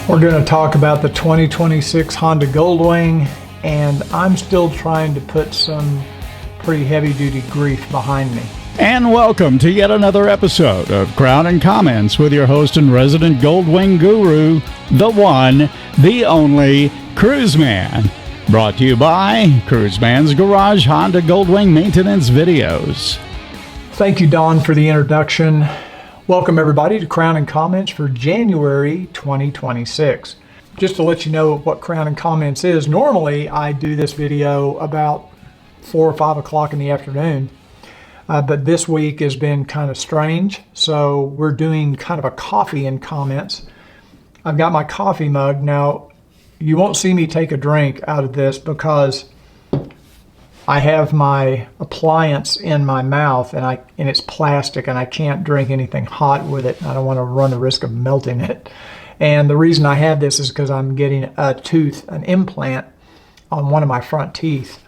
We're going to talk about the 2026 Honda Goldwing, and I'm still trying to put some pretty heavy-duty grief behind me. And welcome to yet another episode of Crown and Comments with your host and resident Goldwing guru, the one, the only, Cruiseman. Brought to you by Cruiseman's Garage Honda Goldwing Maintenance Videos. Thank you, Don, for the introduction. Welcome, everybody, to Crown and Comments for January 2026. Just to let you know what Crown and Comments is, normally I do this video about 4 or 5 o'clock in the afternoon. But this week has been kind of strange, so we're doing kind of a coffee and comments. I've got my coffee mug. Now, you won't see me take a drink out of this because I have my appliance in my mouth and it's plastic and I can't drink anything hot with it. I don't want to run the risk of melting it. And the reason I have this is because I'm getting an implant on one of my front teeth.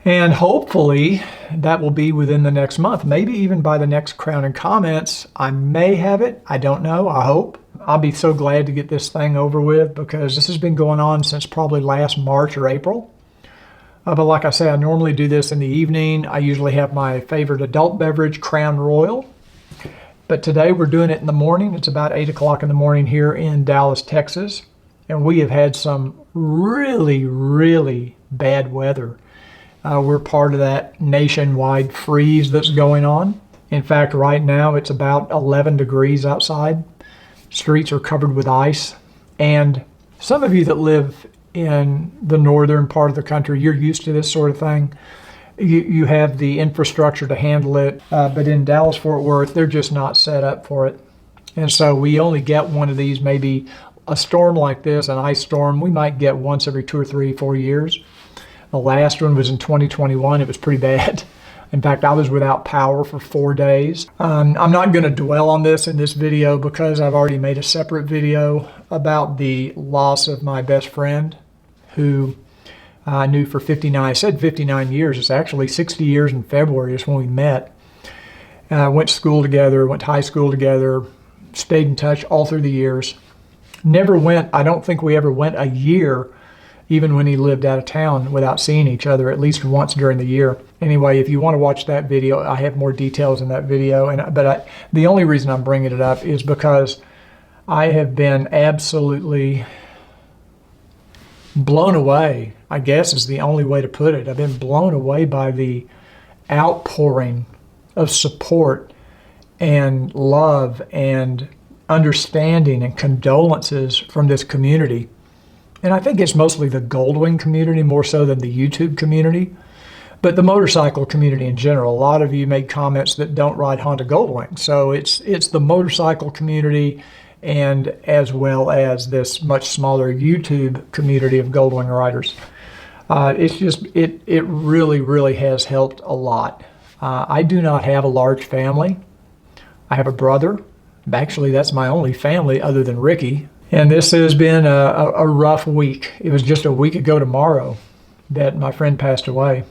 And hopefully that will be within the next month, maybe even by the next Crown and Comments. I may have it. I don't know. I hope. I'll be so glad to get this thing over with because this has been going on since probably last March or April. But like I say, I normally do this in the evening. I usually have my favorite adult beverage, Crown Royal. But today we're doing it in the morning. It's about 8 o'clock in the morning here in Dallas, Texas. And we have had some really, really bad weather. We're part of that nationwide freeze that's going on. In fact, right now it's about 11 degrees outside. Streets are covered with ice. And some of you that live in the northern part of the country, you're used to this sort of thing. You have the infrastructure to handle it. But in Dallas-Fort Worth, they're just not set up for it. And so we only get one of these, maybe a storm like this, an ice storm, we might get once every 2 or 3, 4 years. The last one was in 2021. It was pretty bad. In fact, I was without power for 4 days. I'm not going to dwell on this in this video because I've already made a separate video about the loss of my best friend who I knew for 59, I said 59 years. It's actually 60 years in February is when we met. Went to school together, went to high school together, stayed in touch all through the years. I don't think we ever went a year even when he lived out of town without seeing each other at least once during the year. Anyway, if you want to watch that video, I have more details in that video. The only reason I'm bringing it up is because I have been absolutely blown away, I guess is the only way to put it. I've been blown away by the outpouring of support and love and understanding and condolences from this community. And I think it's mostly the Goldwing community more so than the YouTube community, but the motorcycle community in general. A lot of you make comments that don't ride Honda Goldwing. So it's the motorcycle community and as well as this much smaller YouTube community of Goldwing riders. It really, really has helped a lot. I do not have a large family. I have a brother. Actually, that's my only family other than Ricky. And this has been a rough week. It was just a week ago tomorrow that my friend passed away.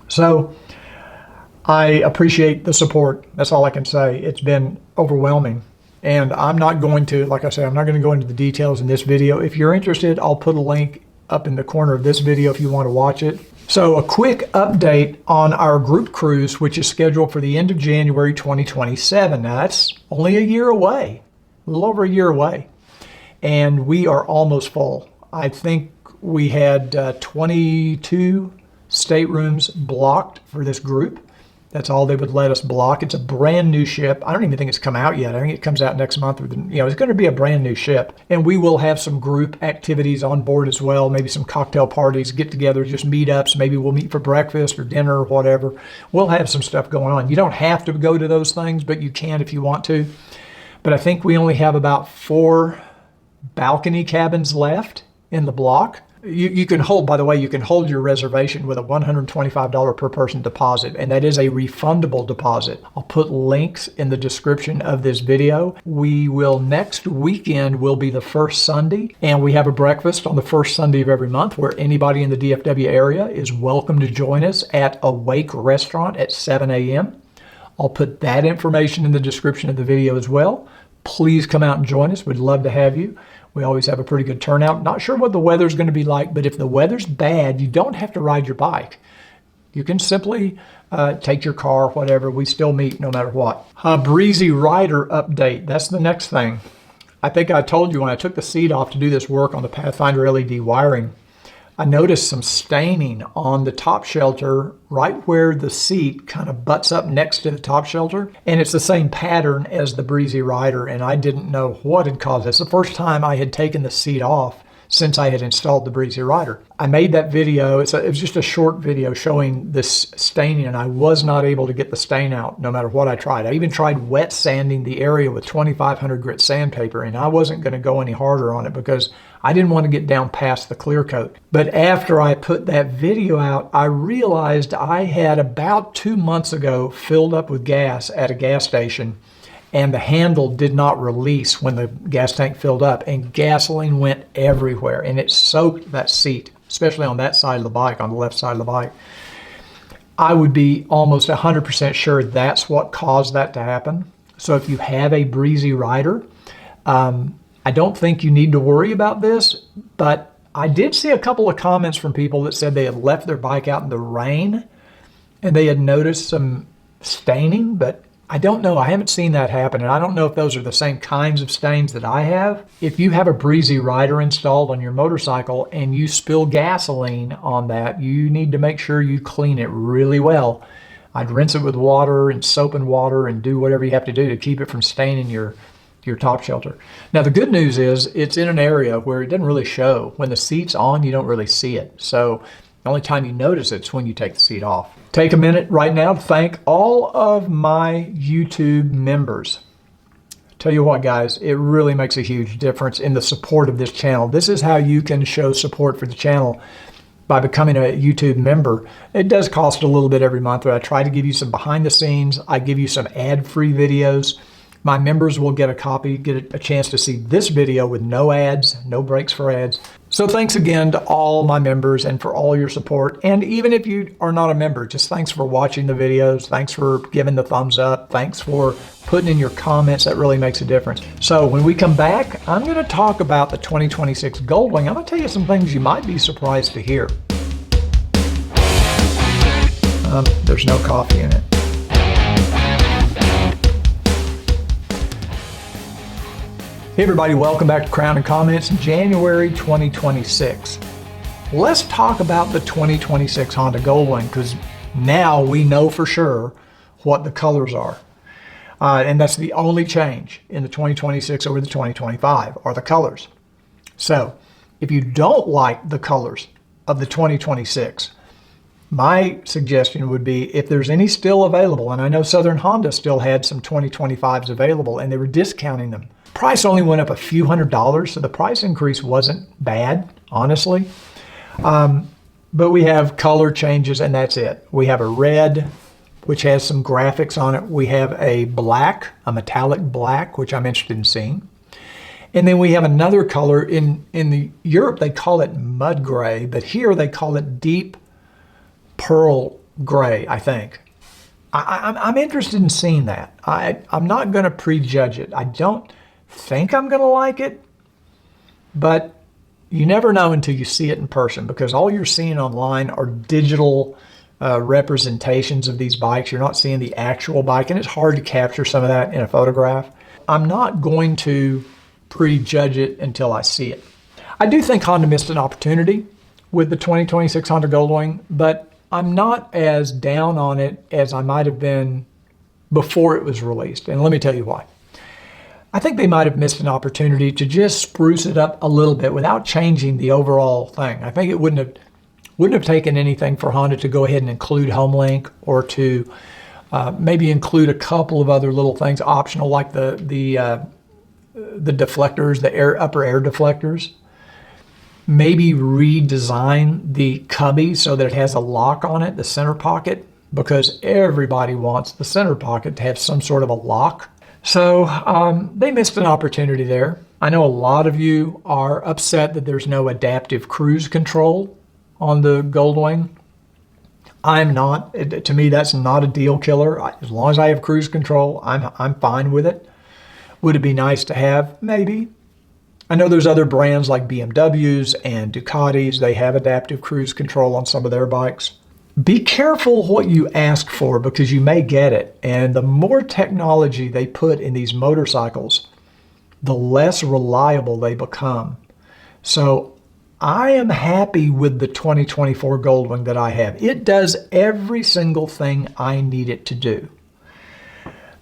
So I appreciate the support. That's all I can say. It's been overwhelming. And I'm not going to, like I said, I'm not going to go into the details in this video. If you're interested, I'll put a link up in the corner of this video if you want to watch it. So a quick update on our group cruise, which is scheduled for the end of January 2027. Now that's only a year away, a little over a year away. And we are almost full. I think we had 22 staterooms blocked for this group. That's all they would let us block. It's a brand new ship. I don't even think it's come out yet. I think it comes out next month. It's going to be a brand new ship. And we will have some group activities on board as well. Maybe some cocktail parties, get-togethers, just meetups. Maybe we'll meet for breakfast or dinner or whatever. We'll have some stuff going on. You don't have to go to those things, but you can if you want to. But I think we only have about 4 balcony cabins left in the block. You can hold, by the way, you can hold your reservation with a $125 per person deposit, and that is a refundable deposit. I'll put links in the description of this video. Next weekend will be the first Sunday, and we have a breakfast on the first Sunday of every month where anybody in the DFW area is welcome to join us at Awake Restaurant at 7 a.m. I'll put that information in the description of the video as well. please come out and join us. We'd love to have you. We always have a pretty good turnout. Not sure what the weather's going to be like, but if the weather's bad, you don't have to ride your bike. You can simply take your car, whatever. We still meet no matter what. Breezy Rider update. That's the next thing. I think I told you when I took the seat off to do this work on the Pathfinder LED wiring, I noticed some staining on the top shelter right where the seat kind of butts up next to the top shelter. And it's the same pattern as the Breezy Rider, and I didn't know what had caused this. The first time I had taken the seat off since I had installed the Breezy Rider. I made that video. It was just a short video showing this staining, and I was not able to get the stain out no matter what I tried. I even tried wet sanding the area with 2500 grit sandpaper, and I wasn't going to go any harder on it because I didn't want to get down past the clear coat. But after I put that video out, I realized I had about 2 months ago filled up with gas at a gas station, and the handle did not release when the gas tank filled up, and gasoline went everywhere, and it soaked that seat, especially on that side of the bike, on the left side of the bike. I would be almost 100% sure that's what caused that to happen. So if you have a Breezy Rider, I don't think you need to worry about this, but I did see a couple of comments from people that said they had left their bike out in the rain and they had noticed some staining, but I don't know. I haven't seen that happen, and I don't know if those are the same kinds of stains that I have. If you have a Breezy Rider installed on your motorcycle and you spill gasoline on that, you need to make sure you clean it really well. I'd rinse it with water and soap and water and do whatever you have to do to keep it from staining your top shelter. Now, the good news is it's in an area where it doesn't really show. When the seat's on, you don't really see it. So the only time you notice it's when you take the seat off. Take a minute right now to thank all of my YouTube members. Tell you what, guys, it really makes a huge difference in the support of this channel. This is how you can show support for the channel, by becoming a YouTube member. It does cost a little bit every month, but I try to give you some behind the scenes. I give you some ad-free videos. My members will get a chance to see this video with no ads, no breaks for ads. So thanks again to all my members and for all your support. And even if you are not a member, just thanks for watching the videos. Thanks for giving the thumbs up. Thanks for putting in your comments. That really makes a difference. So when we come back, I'm going to talk about the 2026 Goldwing. I'm going to tell you some things you might be surprised to hear. There's no coffee in it. Hey everybody, welcome back to Crown and Comments, January 2026. Let's talk about the 2026 Honda Goldwing, because now we know for sure what the colors are. And that's the only change in the 2026 over the 2025 are the colors. So if you don't like the colors of the 2026, my suggestion would be, if there's any still available, and I know Southern Honda still had some 2025s available and they were discounting them. Price only went up a few $100s, so the price increase wasn't bad, honestly. But we have color changes, and that's it. We have a red, which has some graphics on it. We have a black, a metallic black, which I'm interested in seeing. And then we have another color. In Europe, they call it mud gray, but here they call it deep pearl gray, I think. I'm interested in seeing that. I'm not going to prejudge it. I don't think I'm going to like it, but you never know until you see it in person, because all you're seeing online are digital representations of these bikes. You're not seeing the actual bike, and it's hard to capture some of that in a photograph. I'm not going to prejudge it until I see it. I do think Honda missed an opportunity with the 2026 Honda Goldwing, but I'm not as down on it as I might have been before it was released, and let me tell you why. I think they might have missed an opportunity to just spruce it up a little bit without changing the overall thing. I think it wouldn't have taken anything for Honda to go ahead and include HomeLink, or to maybe include a couple of other little things optional, like the deflectors, the upper air deflectors. Maybe redesign the cubby so that it has a lock on it, the center pocket, because everybody wants the center pocket to have some sort of a lock. So they missed an opportunity there. I know a lot of you are upset that there's no adaptive cruise control on the Goldwing. I'm not. To me, that's not a deal killer. As long as I have cruise control, I'm fine with it. Would it be nice to have? Maybe. I know there's other brands like BMWs and Ducatis. They have adaptive cruise control on some of their bikes. Be careful what you ask for because you may get it. And the more technology they put in these motorcycles, the less reliable they become. So I am happy with the 2024 Goldwing that I have. It does every single thing I need it to do.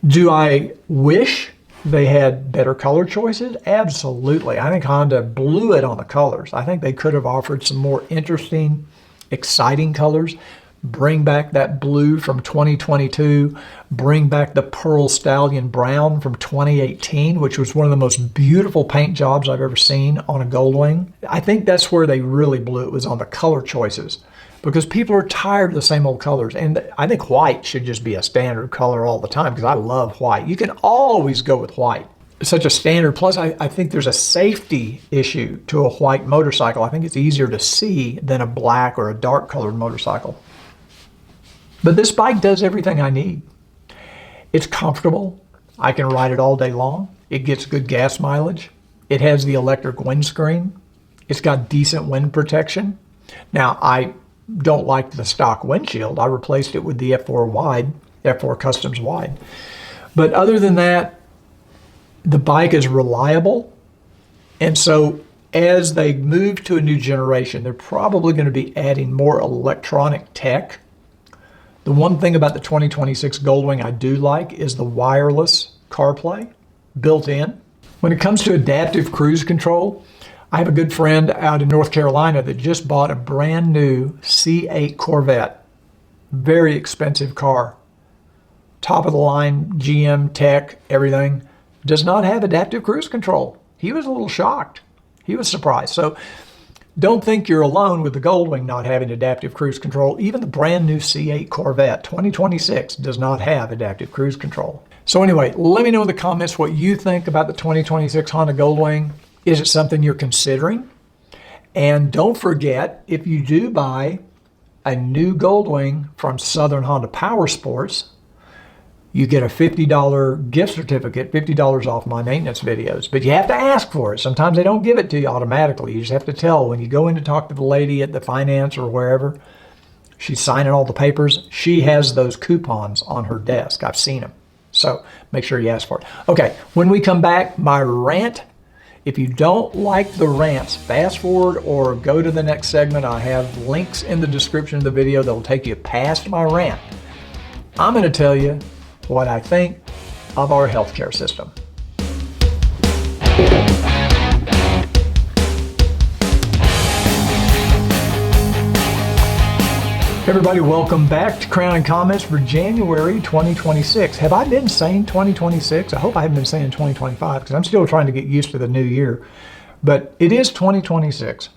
Do I wish they had better color choices? Absolutely. I think Honda blew it on the colors. I think they could have offered some more interesting, exciting colors. Bring back that blue from 2022. Bring back the Pearl Stallion Brown from 2018, which was one of the most beautiful paint jobs I've ever seen on a Goldwing. I think that's where they really blew it, was on the color choices, because people are tired of the same old colors. And I think white should just be a standard color all the time, because I love white. You can always go with white. It's such a standard. Plus, I think there's a safety issue to a white motorcycle. I think it's easier to see than a black or a dark colored motorcycle. But this bike does everything I need. It's comfortable. I can ride it all day long. It gets good gas mileage. It has the electric windscreen. It's got decent wind protection. Now, I don't like the stock windshield. I replaced it with the F4 wide, F4 Customs wide. But other than that, the bike is reliable. And so as they move to a new generation, they're probably going to be adding more electronic tech. The one thing about the 2026 Goldwing I do like is the wireless CarPlay built in. When it comes to adaptive cruise control, I have a good friend out in North Carolina that just bought a brand new C8 Corvette. Very expensive car. Top of the line, GM tech, everything. Does not have adaptive cruise control. He was a little shocked. He was surprised. So don't think you're alone with the Goldwing not having adaptive cruise control. Even the brand new C8 Corvette 2026 does not have adaptive cruise control. So anyway, let me know in the comments what you think about the 2026 Honda Goldwing. Is it something you're considering? And don't forget, if you do buy a new Goldwing from Southern Honda Power Sports, you get a $50 gift certificate, $50 off my maintenance videos. But you have to ask for it. Sometimes they don't give it to you automatically. You just have to tell. When you go in to talk to the lady at the finance or wherever, she's signing all the papers. She has those coupons on her desk. I've seen them. So make sure you ask for it. Okay, when we come back, my rant. If you don't like the rants, fast forward or go to the next segment. I have links in the description of the video that will take you past my rant. I'm going to tell you what I think of our healthcare system. Everybody, welcome back to Crown and Comments for January 2026. Have I been saying 2026? I hope I haven't been saying 2025 because I'm still trying to get used to the new year. But it is 2026.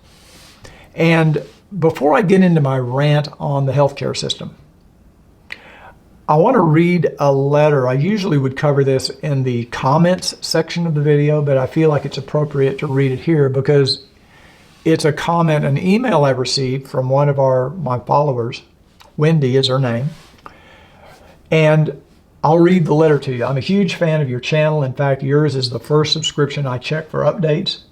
And before I get into my rant on the healthcare system, I want to read a letter. I usually would cover this in the comments section of the video, but I feel like it's appropriate to read it here because it's a comment, an email I received from one of my followers. Wendy is her name. And I'll read the letter to you. I'm a huge fan of your channel. In fact, yours is the first subscription I check for updates.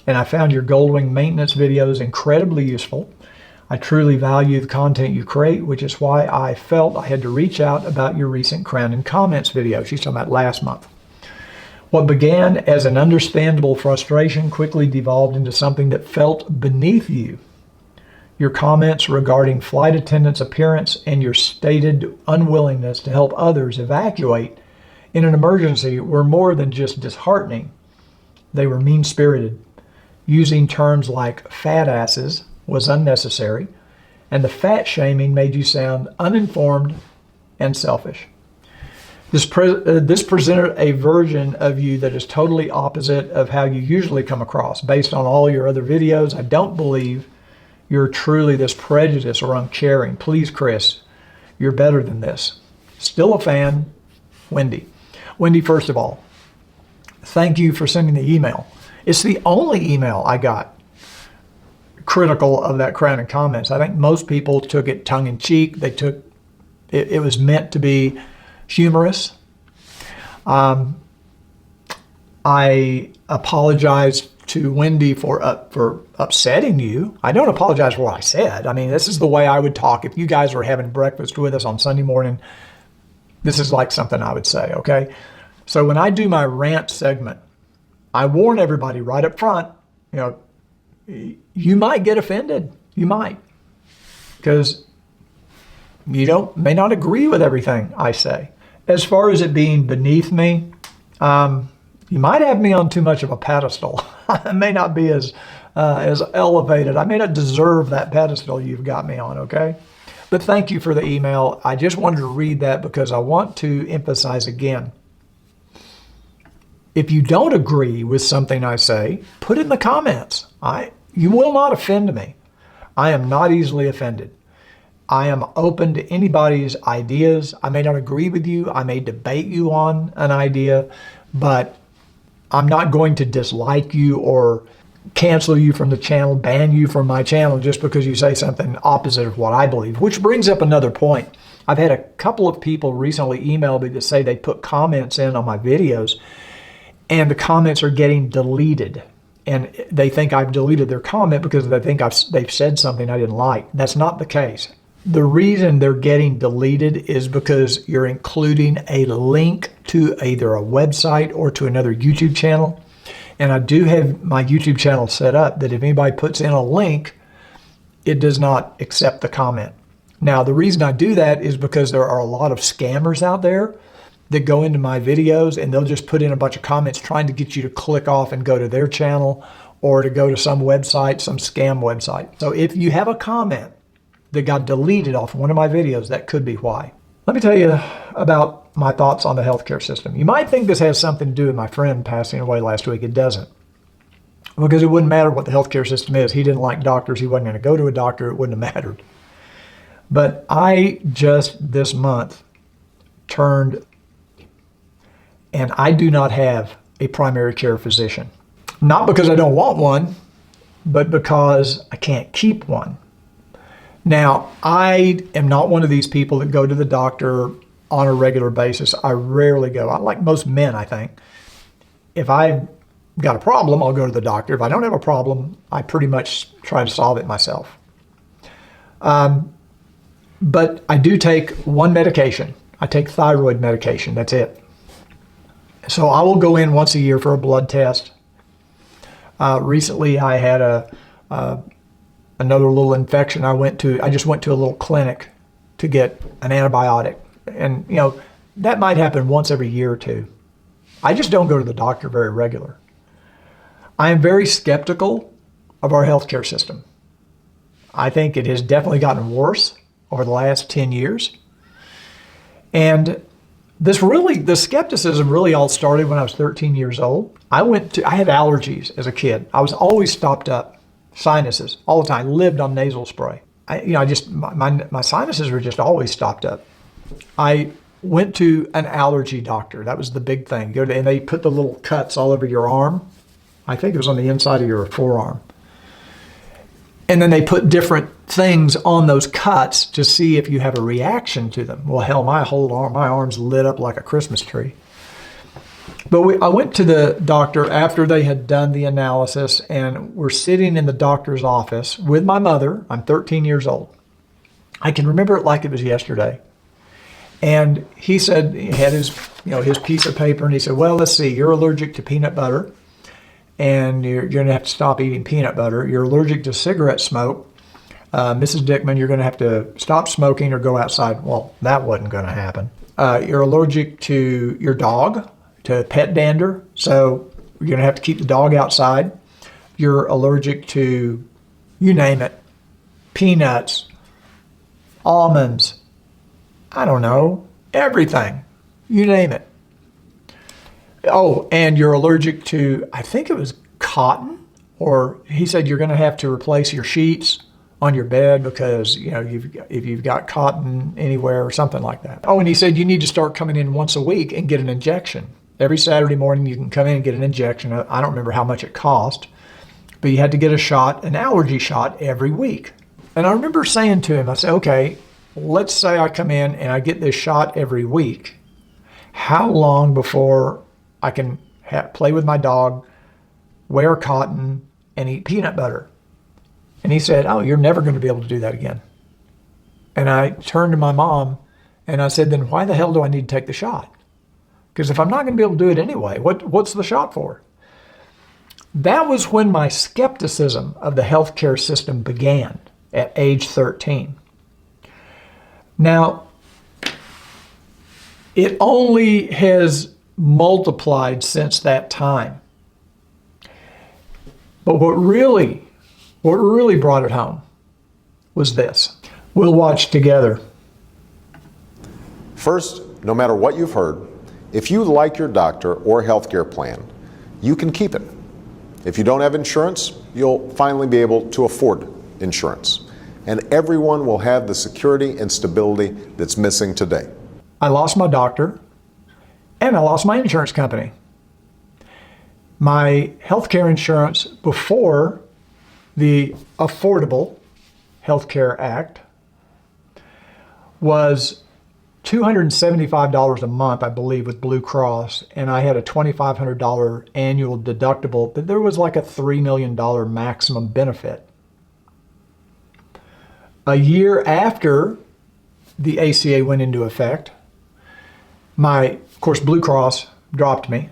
And I found your Goldwing maintenance videos incredibly useful. I truly value the content you create, which is why I felt I had to reach out about your recent Crown and Comments video. She's talking about last month. What began as an understandable frustration quickly devolved into something that felt beneath you. Your comments regarding flight attendants' appearance and your stated unwillingness to help others evacuate in an emergency were more than just disheartening. They were mean-spirited. Using terms like fat asses was unnecessary, and the fat shaming made you sound uninformed and selfish. This presented a version of you that is totally opposite of how you usually come across. Based on all your other videos, I don't believe you're truly this prejudiced or uncaring. Please, Chris, you're better than this. Still a fan, Wendy. Wendy, first of all, thank you for sending the email. It's the only email I got critical of that Crown and Comments. I think most people took it tongue-in-cheek. They took it was meant to be humorous. I apologize to Wendy for upsetting you. I don't apologize for what I said. I mean, this is the way I would talk. If you guys were having breakfast with us on Sunday morning, this is like something I would say, okay? So when I do my rant segment, I warn everybody right up front, you might get offended. You might. Because you may not agree with everything I say. As far as it being beneath me, you might have me on too much of a pedestal. I may not be as elevated. I may not deserve that pedestal you've got me on, okay? But thank you for the email. I just wanted to read that because I want to emphasize again. If you don't agree with something I say, put it in the comments. You will not offend me. I am not easily offended. I am open to anybody's ideas. I may not agree with you. I may debate you on an idea, but I'm not going to dislike you or cancel you from the channel, ban you from my channel just because you say something opposite of what I believe, which brings up another point. I've had a couple of people recently email me to say they put comments in on my videos and the comments are getting deleted. And they think I've deleted their comment because they think they've said something I didn't like. That's not the case. The reason they're getting deleted is because you're including a link to either a website or to another YouTube channel. And I do have my YouTube channel set up that if anybody puts in a link, it does not accept the comment. Now, the reason I do that is because there are a lot of scammers out there that go into my videos and they'll just put in a bunch of comments trying to get you to click off and go to their channel or to go to some website, some scam website. So if you have a comment that got deleted off one of my videos, that could be why. Let me tell you about my thoughts on the healthcare system. You might think this has something to do with my friend passing away last week. It doesn't. Because it wouldn't matter what the healthcare system is. He didn't like doctors. He wasn't going to go to a doctor. It wouldn't have mattered. But I just this month turned, and I do not have a primary care physician. Not because I don't want one, but because I can't keep one. Now, I am not one of these people that go to the doctor on a regular basis. I rarely go. I like most men, I think. If I've got a problem, I'll go to the doctor. If I don't have a problem, I pretty much try to solve it myself. But I do take one medication. I take thyroid medication. That's it. So I will go in once a year for a blood test. Recently, I had another little infection. I just went to a little clinic to get an antibiotic. And, that might happen once every year or two. I just don't go to the doctor very regular. I am very skeptical of our healthcare system. I think it has definitely gotten worse over the last 10 years. And the skepticism really all started when I was 13 years old. I had allergies as a kid. I was always stopped up, sinuses all the time. I lived on nasal spray. My sinuses were just always stopped up. I went to an allergy doctor. That was the big thing. And they put the little cuts all over your arm. I think it was on the inside of your forearm. And then they put different things on those cuts to see if you have a reaction to them. Well, hell, my arm's lit up like a Christmas tree. But I went to the doctor after they had done the analysis, and we're sitting in the doctor's office with my mother. I'm 13 years old. I can remember it like it was yesterday. And he said, he had his piece of paper, and he said, well, let's see, you're allergic to peanut butter, and you're going to have to stop eating peanut butter. You're allergic to cigarette smoke. Mrs. Dickman, you're going to have to stop smoking or go outside. Well, that wasn't going to happen. You're allergic to your dog, to pet dander, so you're going to have to keep the dog outside. You're allergic to, you name it, peanuts, almonds, I don't know, everything, you name it. Oh, and you're allergic to, I think it was cotton, or he said you're going to have to replace your sheets on your bed because, if you've got cotton anywhere or something like that. Oh, and he said you need to start coming in once a week and get an injection. Every Saturday morning you can come in and get an injection. I don't remember how much it cost, but you had to get an allergy shot every week. And I remember saying to him, I said, okay, let's say I come in and I get this shot every week. How long before I can play with my dog, wear cotton, and eat peanut butter. And he said, oh, you're never going to be able to do that again. And I turned to my mom and I said, then why the hell do I need to take the shot? Because if I'm not going to be able to do it anyway, what's the shot for? That was when my skepticism of the healthcare system began at age 13. Now, it only has multiplied since that time. But what really brought it home was this. We'll watch together. First, no matter what you've heard, if you like your doctor or healthcare plan, you can keep it. If you don't have insurance, you'll finally be able to afford insurance. And everyone will have the security and stability that's missing today. I lost my doctor and I lost my insurance company. My healthcare insurance before the Affordable Healthcare Act was $275 a month, I believe, with Blue Cross, and I had a $2,500 annual deductible, but there was like a $3 million maximum benefit. A year after the ACA went into effect, of course, Blue Cross dropped me,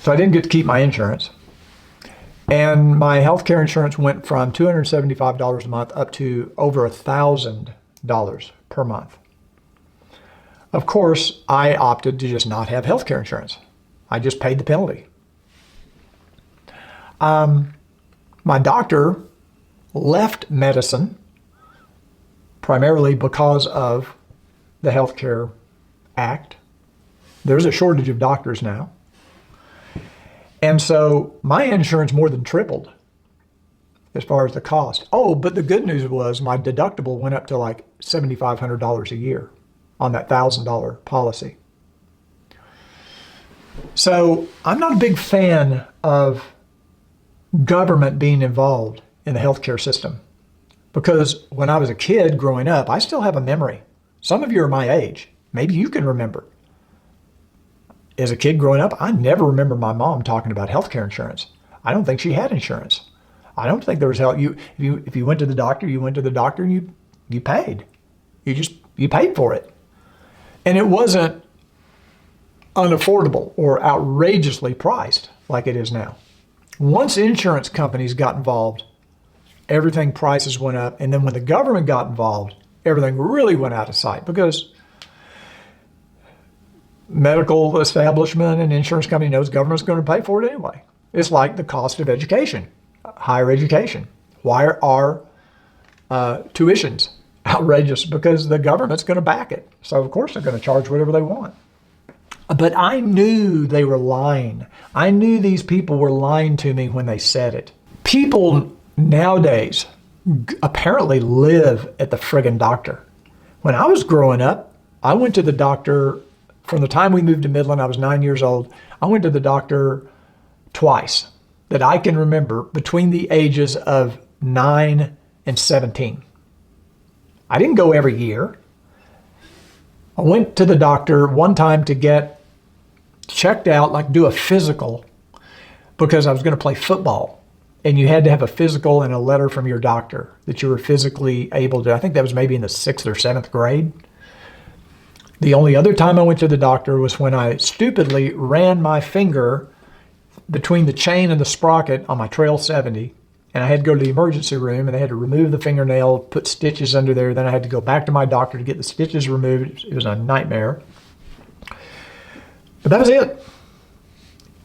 so I didn't get to keep my insurance. And my healthcare insurance went from $275 a month up to over $1,000 per month. Of course, I opted to just not have healthcare insurance. I just paid the penalty. My doctor left medicine primarily because of the Healthcare Act. There's a shortage of doctors now. And so my insurance more than tripled as far as the cost. Oh, but the good news was my deductible went up to like $7,500 a year on that $1,000 policy. So I'm not a big fan of government being involved in the healthcare system because when I was a kid growing up, I still have a memory. Some of you are my age. Maybe you can remember. As a kid growing up, I never remember my mom talking about healthcare insurance. I don't think she had insurance. I don't think there was help. If you went to the doctor, you went to the doctor and you paid. You paid for it. And it wasn't unaffordable or outrageously priced like it is now. Once insurance companies got involved, everything prices went up. And then when the government got involved, everything really went out of sight because medical establishment and insurance company knows government's going to pay for it anyway. It's like the cost of education, higher education. Why are tuitions outrageous? Because the government's going to back it. So of course they're going to charge whatever they want. But I knew they were lying. I knew these people were lying to me when they said it. People nowadays apparently live at the friggin' doctor. When I was growing up, I went to the doctor. From the time we moved to Midland, I was 9 years old. I went to the doctor twice that I can remember between the ages of 9 and 17. I didn't go every year. I went to the doctor one time to get checked out, like do a physical, because I was going to play football. And you had to have a physical and a letter from your doctor that you were physically able to. I think that was maybe in the 6th or 7th grade. The only other time I went to the doctor was when I stupidly ran my finger between the chain and the sprocket on my Trail 70, and I had to go to the emergency room, and they had to remove the fingernail, put stitches under there. Then I had to go back to my doctor to get the stitches removed. It was a nightmare. But that was it.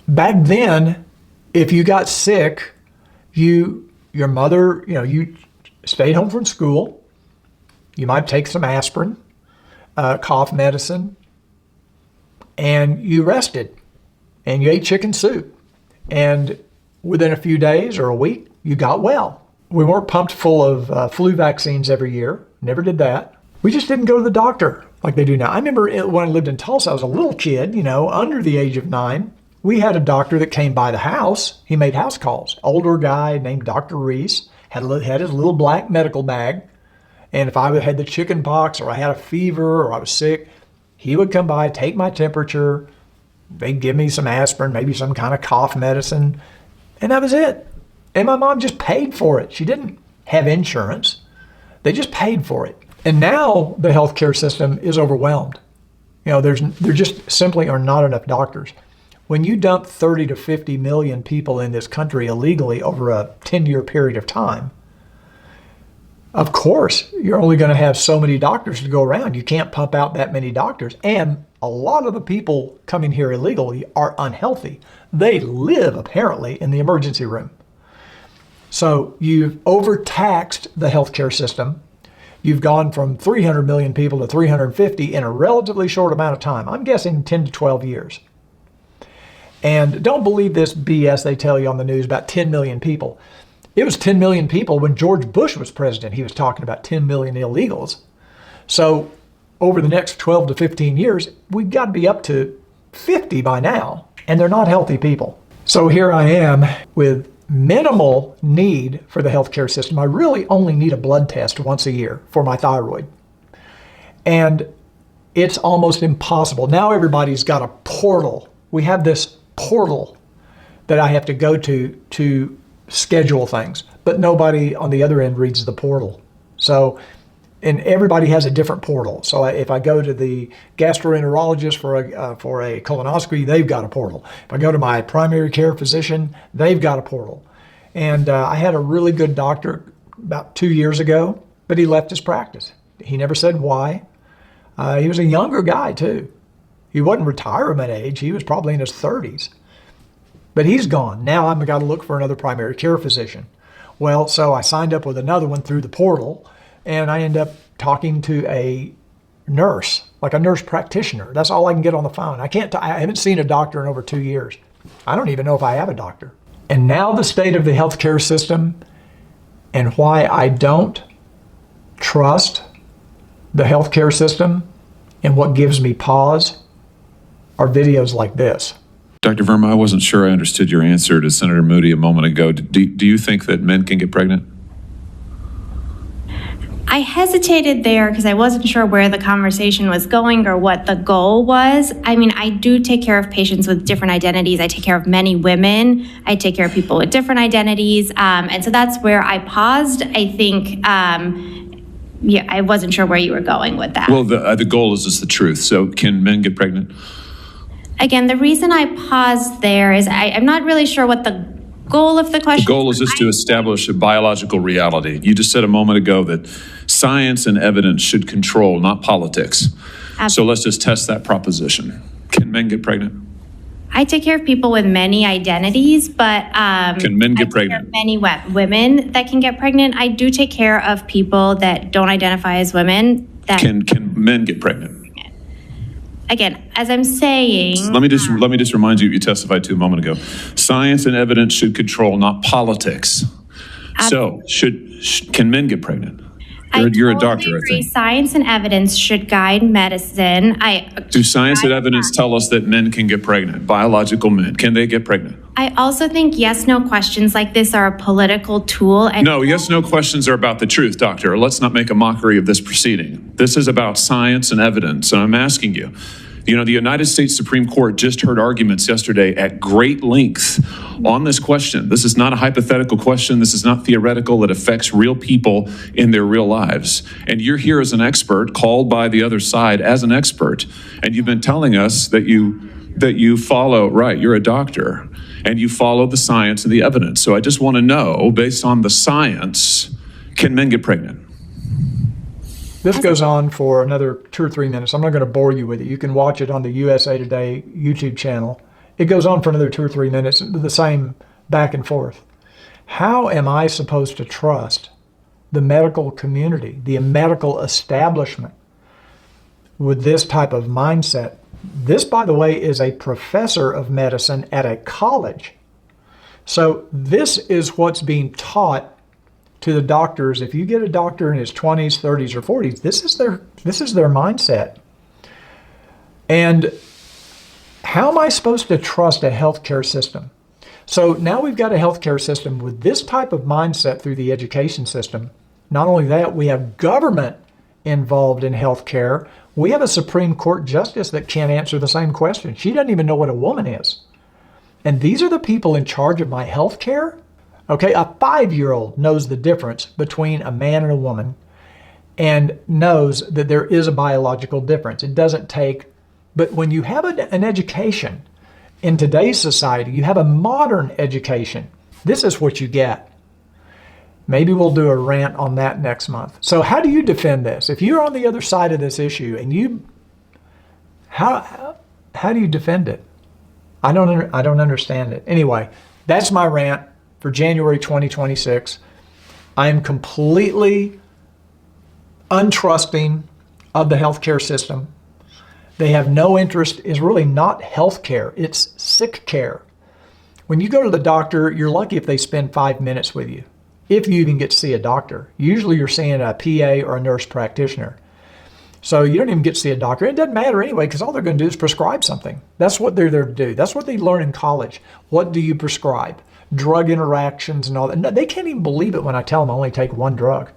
Back then, if you got sick, your mother, you stayed home from school. You might take some aspirin, cough medicine, and you rested, and you ate chicken soup. And within a few days or a week, you got well. We weren't pumped full of flu vaccines every year. Never did that. We just didn't go to the doctor like they do now. I remember when I lived in Tulsa, I was a little kid, under the age of 9. We had a doctor that came by the house. He made house calls. Older guy named Dr. Reese had his little black medical bag. And if I had the chicken pox or I had a fever or I was sick, he would come by, take my temperature, They'd give me some aspirin, maybe some kind of cough medicine, and that was it. And my mom just paid for it. She didn't have insurance. They just paid for it. And now the healthcare system is overwhelmed. There just simply are not enough doctors. When you dump 30 to 50 million people in this country illegally over a 10-year period of time, of course, you're only going to have so many doctors to go around. You can't pump out that many doctors. And a lot of the people coming here illegally are unhealthy. They live, apparently, in the emergency room. So you've overtaxed the healthcare system. You've gone from 300 million people to 350 in a relatively short amount of time. I'm guessing 10 to 12 years. And don't believe this BS they tell you on the news about 10 million people. It was 10 million people when George Bush was president. He was talking about 10 million illegals. So over the next 12 to 15 years, we've got to be up to 50 by now. And they're not healthy people. So here I am with minimal need for the healthcare system. I really only need a blood test once a year for my thyroid. And it's almost impossible. Now everybody's got a portal. We have this portal that I have to go to schedule things, but nobody on the other end reads the portal. So, and everybody has a different portal. So if I go to the gastroenterologist for a colonoscopy, they've got a portal. If I go to my primary care physician, they've got a portal. And I had a really good doctor about 2 years ago, but he left his practice. He never said why. He was a younger guy too. He wasn't retirement age. He was probably in his 30s. But he's gone. Now I've got to look for another primary care physician. Well, so I signed up with another one through the portal, and I end up talking to a nurse, like a nurse practitioner. That's all I can get on the phone. I haven't seen a doctor in over 2 years. I don't even know if I have a doctor. And now the state of the healthcare system and why I don't trust the healthcare system and what gives me pause are videos like this. Dr. Verma, I wasn't sure I understood your answer to Senator Moody a moment ago. Do you think that men can get pregnant? I hesitated there because I wasn't sure where the conversation was going or what the goal was. I mean, I do take care of patients with different identities. I take care of many women. I take care of people with different identities. And so that's where I paused. I think, I wasn't sure where you were going with that. Well, the goal is just the truth. So can men get pregnant? Again, the reason I paused there is I'm not really sure what the goal of the question. The goal is just to establish a biological reality. You just said a moment ago that science and evidence should control, not politics. Absolutely. So let's just test that proposition. Can men get pregnant? I take care of people with many identities, but can men get pregnant? Many women that can get pregnant. I do take care of people that don't identify as women. That can men get pregnant? Again, as I'm saying, let me just remind you what you testified to a moment ago. Science and evidence should control, not politics. So, can men get pregnant? You're a doctor, I think. Science and evidence should guide medicine. Do science and evidence tell us that men can get pregnant? Biological men, can they get pregnant? I also think yes/no questions like this are a political tool. And no, yes/no questions are about the truth, doctor. Let's not make a mockery of this proceeding. This is about science and evidence, and I'm asking you. The United States Supreme Court just heard arguments yesterday at great length on this question. This is not a hypothetical question. This is not theoretical. It affects real people in their real lives. And you're here as an expert, called by the other side as an expert, and you've been telling us that you follow, right, you're a doctor, and you follow the science and the evidence. So I just want to know, based on the science, can men get pregnant? This goes on for another 2 or 3 minutes. I'm not going to bore you with it. You can watch it on the USA Today YouTube channel. It goes on for another 2 or 3 minutes, the same back and forth. How am I supposed to trust the medical community, the medical establishment, with this type of mindset? This, by the way, is a professor of medicine at a college. So this is what's being taught to the doctors. If you get a doctor in his 20s, 30s, or 40s, this is their mindset. And how am I supposed to trust a healthcare system? So now we've got a healthcare system with this type of mindset through the education system. Not only that, we have government involved in healthcare. We have a Supreme Court justice that can't answer the same question. She doesn't even know what a woman is. And these are the people in charge of my healthcare? Okay, a 5-year-old knows the difference between a man and a woman and knows that there is a biological difference. It doesn't take, but when you have an education in today's society, you have a modern education, this is what you get. Maybe we'll do a rant on that next month. So how do you defend this? If you're on the other side of this issue and how do you defend it? I don't understand it. Anyway, that's my rant for January 2026. I am completely untrusting of the healthcare system. They have no interest. It's really not healthcare. It's sick care. When you go to the doctor, you're lucky if they spend 5 minutes with you, if you even get to see a doctor. Usually you're seeing a PA or a nurse practitioner. So you don't even get to see a doctor. It doesn't matter anyway, because all they're going to do is prescribe something. That's what they're there to do. That's what they learn in college. What do you prescribe? Drug interactions and all that. No, they can't even believe it when I tell them I only take one drug.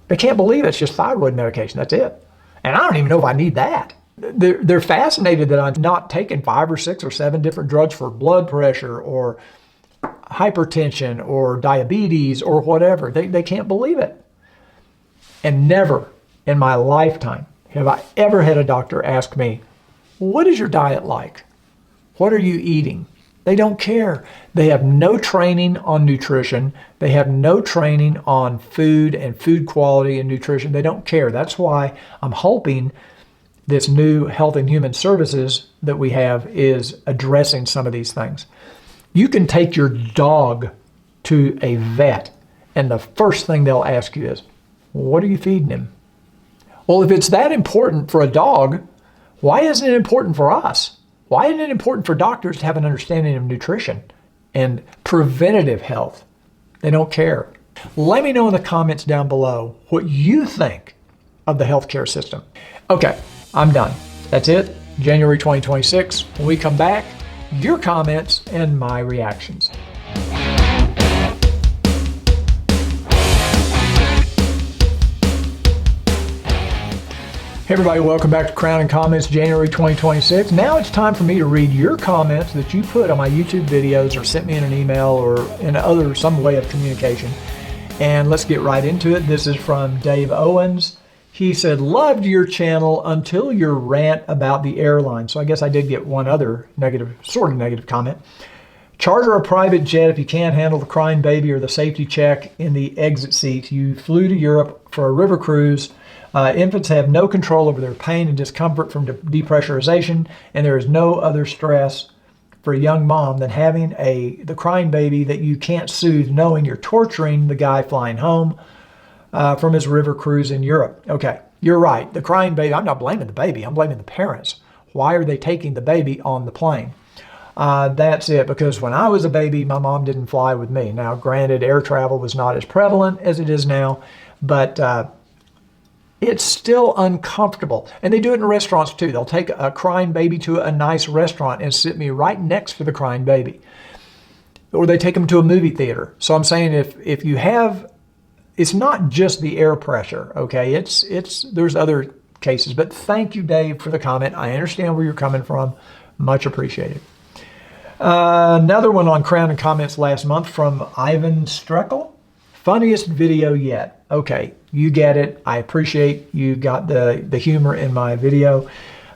They can't believe it. It's just thyroid medication. That's it. And I don't even know if I need that. They're fascinated that I'm not taking 5 or 6 or 7 different drugs for blood pressure or hypertension or diabetes or whatever. They can't believe it. And never in my lifetime have I ever had a doctor ask me, what is your diet like? What are you eating? They don't care. They have no training on nutrition. They have no training on food and food quality and nutrition. They don't care. That's why I'm hoping this new Health and Human Services that we have is addressing some of these things. You can take your dog to a vet, and the first thing they'll ask you is, what are you feeding him? Well, if it's that important for a dog, why isn't it important for us? Why isn't it important for doctors to have an understanding of nutrition and preventative health? They don't care. Let me know in the comments down below what you think of the healthcare system. Okay, I'm done. That's it. January 2026. When we come back, your comments and my reactions. Hey everybody, welcome back to Crown and Comments, January 2026. Now it's time for me to read your comments that you put on my YouTube videos or sent me in an email or in some way of communication. And let's get right into it. This is from Dave Owens. He said, loved your channel until your rant about the airline. So I guess I did get one other sort of negative comment. Charter a private jet if you can't handle the crying baby or the safety check in the exit seat. You flew to Europe for a river cruise. Infants have no control over their pain and discomfort from depressurization, and there is no other stress for a young mom than having the crying baby that you can't soothe, knowing you're torturing the guy flying home from his river cruise in Europe. Okay, you're right. The crying baby, I'm not blaming the baby. I'm blaming the parents. Why are they taking the baby on the plane? That's it, because when I was a baby, my mom didn't fly with me. Now, granted, air travel was not as prevalent as it is now, but it's still uncomfortable. And they do it in restaurants too. They'll take a crying baby to a nice restaurant and sit me right next to the crying baby. Or they take them to a movie theater. So I'm saying if you have, it's not just the air pressure, okay? There's other cases. But thank you, Dave, for the comment. I understand where you're coming from. Much appreciated. Another one on Crown and Comments last month from Ivan Streckel. Funniest video yet. Okay, you get it. I appreciate you got the humor in my video.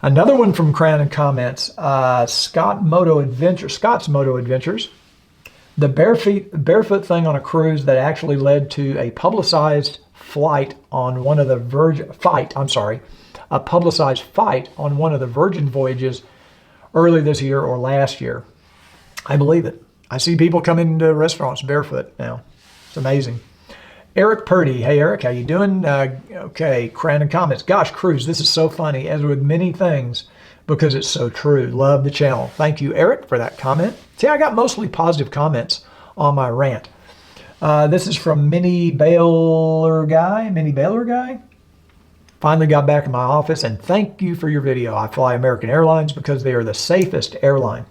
Another one from Crown and Comments, Scott's Moto Adventures. The barefoot thing on a cruise that actually led to a publicized fight on one of the Virgin voyages early this year or last year. I believe it. I see people coming to restaurants barefoot now. It's amazing. Eric Purdy. Hey, Eric, how you doing? Okay, Crown and Comments. Gosh, Cruise, this is so funny, as with many things, because it's so true. Love the channel. Thank you, Eric, for that comment. See, I got mostly positive comments on my rant. This is from Mini Baylor Guy. Finally got back in my office, and thank you for your video. I fly American Airlines because they are the safest airline.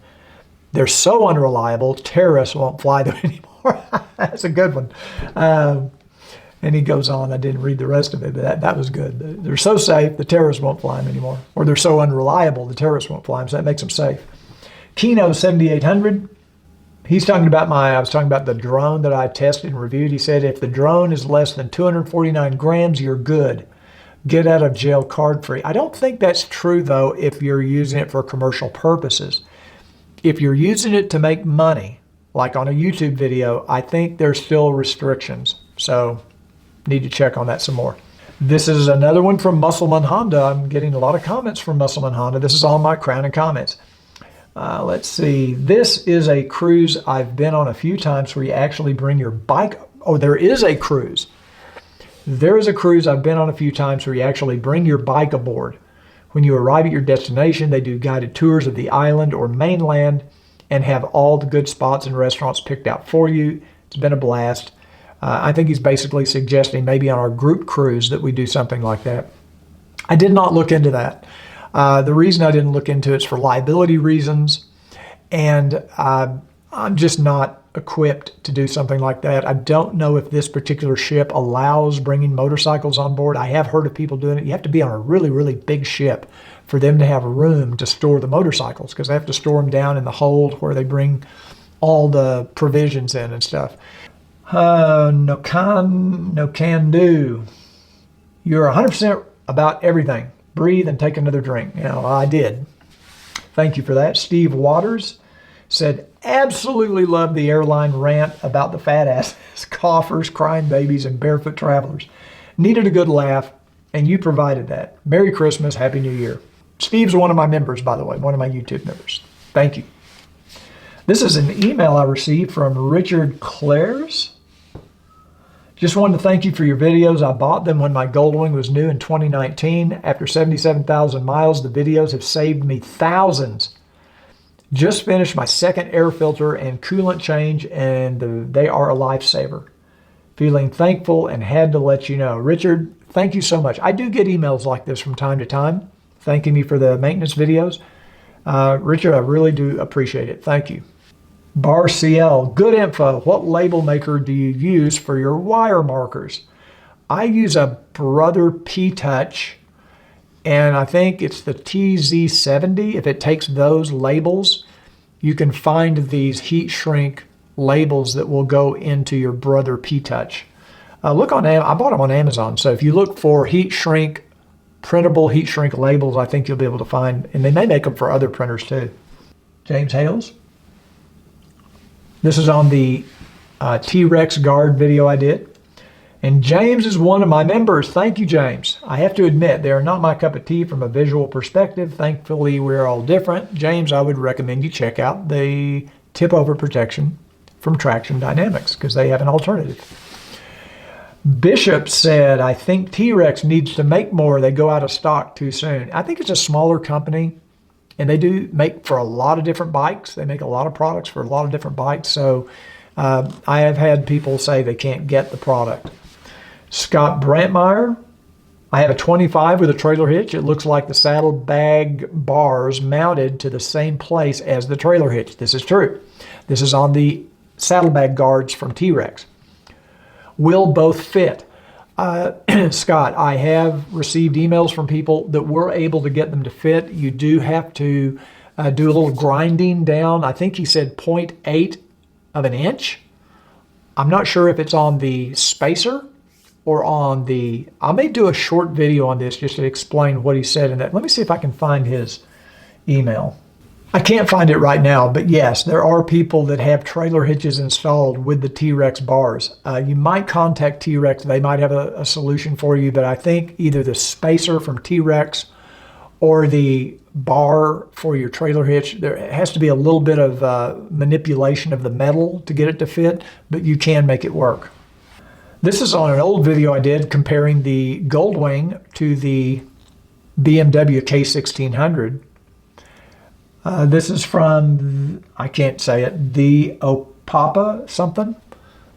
They're so unreliable, terrorists won't fly them anymore. That's a good one. And he goes on, I didn't read the rest of it, but that was good. They're so safe, the terrorists won't fly them anymore. Or they're so unreliable, the terrorists won't fly them, so that makes them safe. Kino 7800, he's talking about I was talking about the drone that I tested and reviewed. He said, if the drone is less than 249 grams, you're good. Get out of jail card free. I don't think that's true, though, if you're using it for commercial purposes. If you're using it to make money, like on a YouTube video, I think there's still restrictions. So need to check on that some more. This is another one from Muscleman Honda. I'm getting a lot of comments from Muscleman Honda. This is all my Crown and comments. Let's see. This is a cruise I've been on a few times where you actually bring your bike. Oh, there is a cruise. There is a cruise I've been on a few times where you actually bring your bike aboard. When you arrive at your destination, they do guided tours of the island or mainland and have all the good spots and restaurants picked out for you. It's been a blast. I think he's basically suggesting maybe on our group cruise that we do something like that. I did not look into that. The reason I didn't look into it is for liability reasons, and I'm just not equipped to do something like that. I don't know if this particular ship allows bringing motorcycles on board. I have heard of people doing it. You have to be on a really, really big ship for them to have room to store the motorcycles, because they have to store them down in the hold where they bring all the provisions in and stuff. No can do. You're 100% about everything. Breathe and take another drink. I did. Thank you for that. Steve Waters said, absolutely love the airline rant about the fat asses, coffers, crying babies, and barefoot travelers. Needed a good laugh, and you provided that. Merry Christmas, Happy New Year. Steve's one of my members, by the way, one of my YouTube members. Thank you. This is an email I received from Richard Clares. Just wanted to thank you for your videos. I bought them when my Goldwing was new in 2019. After 77,000 miles, the videos have saved me thousands. Just finished my second air filter and coolant change, and they are a lifesaver. Feeling thankful and had to let you know. Richard, thank you so much. I do get emails like this from time to time, thanking me for the maintenance videos. Richard, I really do appreciate it. Thank you. Bar CL, good info. What label maker do you use for your wire markers? I use a Brother P-Touch, and I think it's the TZ70. If it takes those labels, you can find these heat shrink labels that will go into your Brother P-Touch. Look on I bought them on Amazon, so if you look for heat shrink, printable heat shrink labels, I think you'll be able to find, and they may make them for other printers too. James Hales. This is on the T-Rex guard video I did. And James is one of my members. Thank you, James. I have to admit, they are not my cup of tea from a visual perspective. Thankfully, we're all different. James, I would recommend you check out the tip-over protection from Traction Dynamics, because they have an alternative. Bishop said, I think T-Rex needs to make more. They go out of stock too soon. I think it's a smaller company, and they do make for a lot of different bikes. They make a lot of products for a lot of different bikes. So I have had people say they can't get the product. Scott Brantmeyer, I have a 25 with a trailer hitch. It looks like the saddlebag bars mounted to the same place as the trailer hitch. This is true. This is on the saddlebag guards from T-Rex. Will both fit? Scott, I have received emails from people that were able to get them to fit. You do have to do a little grinding down. I think he said 0.8 of an inch. I'm not sure if it's on the spacer or on the, I may do a short video on this just to explain what he said in that. Let me see if I can find his email. I can't find it right now, but yes, there are people that have trailer hitches installed with the T-Rex bars. You might contact T-Rex. They might have a solution for you, but I think either the spacer from T-Rex or the bar for your trailer hitch, there has to be a little bit of manipulation of the metal to get it to fit, but you can make it work. This is on an old video I did comparing the Goldwing to the BMW K1600. This is from, I can't say it, the Opapa something.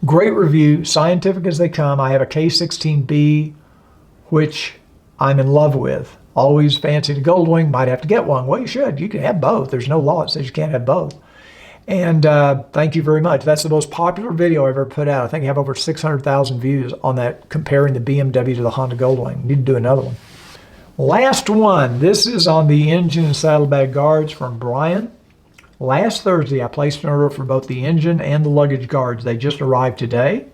Great review, scientific as they come. I have a K16B, which I'm in love with. Always fancied a Goldwing, might have to get one. Well, you should. You can have both. There's no law that says you can't have both. And thank you very much. That's the most popular video I've ever put out. I think I have over 600,000 views on that, comparing the BMW to the Honda Goldwing. Need to do another one. Last one. This is on the engine and saddlebag guards from Brian. Last Thursday, I placed an order for both the engine and the luggage guards. They just arrived today.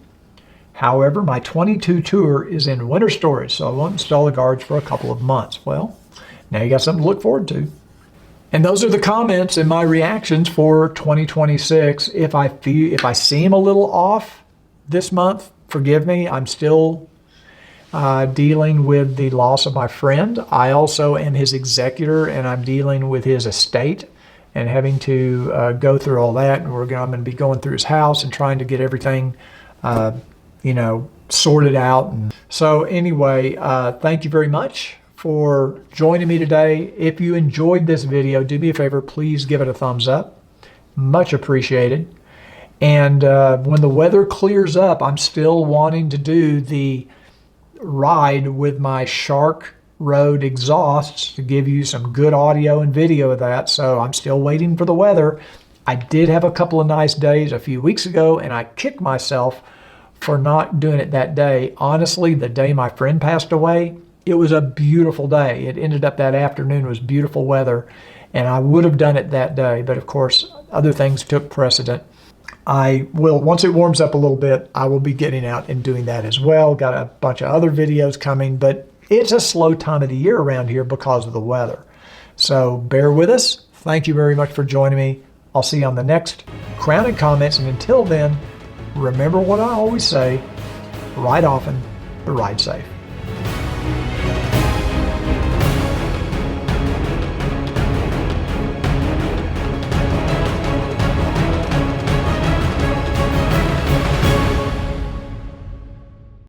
However, my 22 Tour is in winter storage, so I won't install the guards for a couple of months. Well, now you got something to look forward to. And those are the comments and my reactions for 2026. If I seem a little off this month, forgive me. I'm still dealing with the loss of my friend. I also am his executor, and I'm dealing with his estate and having to go through all that. And I'm going to be going through his house and trying to get everything, sorted out. And so anyway, thank you very much for joining me today. If you enjoyed this video, do me a favor, please give it a thumbs up. Much appreciated. And when the weather clears up, I'm still wanting to do the ride with my Shark Road exhausts to give you some good audio and video of that. So I'm still waiting for the weather. I did have a couple of nice days a few weeks ago, and I kicked myself for not doing it that day. Honestly, the day my friend passed away, it was a beautiful day. It ended up that afternoon was beautiful weather, and I would have done it that day, but of course, other things took precedent. I will, once it warms up a little bit, I will be getting out and doing that as well. Got a bunch of other videos coming, but it's a slow time of the year around here because of the weather. So bear with us. Thank you very much for joining me. I'll see you on the next Crown and Comments, and until then, remember what I always say, ride often, but ride safe.